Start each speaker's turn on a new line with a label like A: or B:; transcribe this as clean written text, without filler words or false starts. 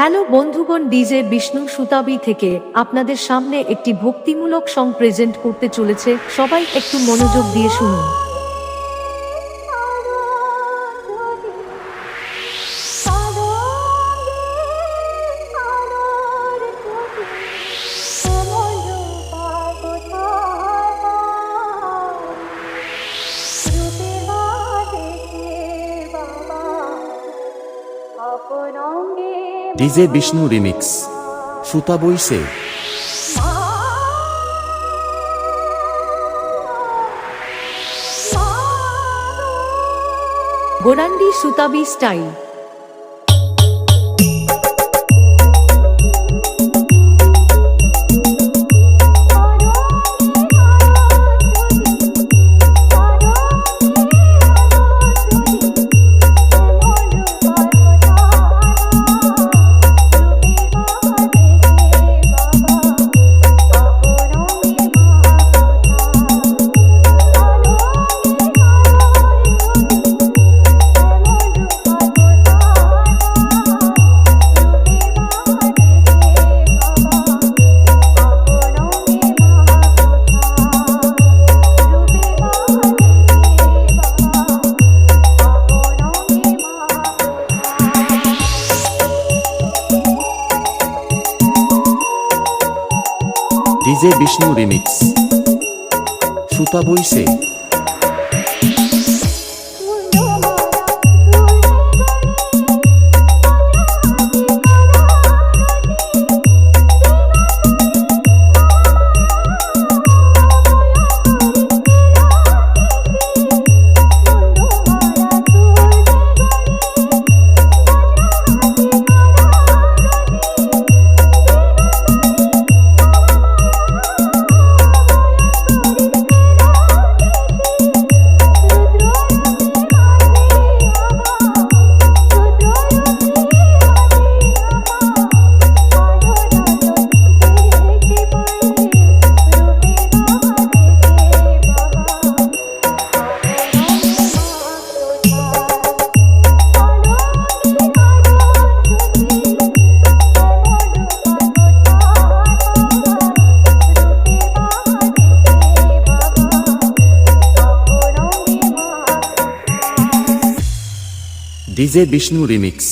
A: Hello বন্ধুগণ, DJ Vishnu সুতাবি থেকে আপনাদের সামনে একটি ভক্তিমূলক সং প্রেজেন্ট করতে চলেছে। সবাই একটু মনোযোগ দিয়ে শুনুন।
B: ডিজে বিষ্ণু রিমিক্স সুতা বইছে।
A: গোরান্ডি সুতাবি স্টাইল।
B: ডিজে বিষ্ণু রিমিক্স সুতা বইছে। DJ Bishnu remix.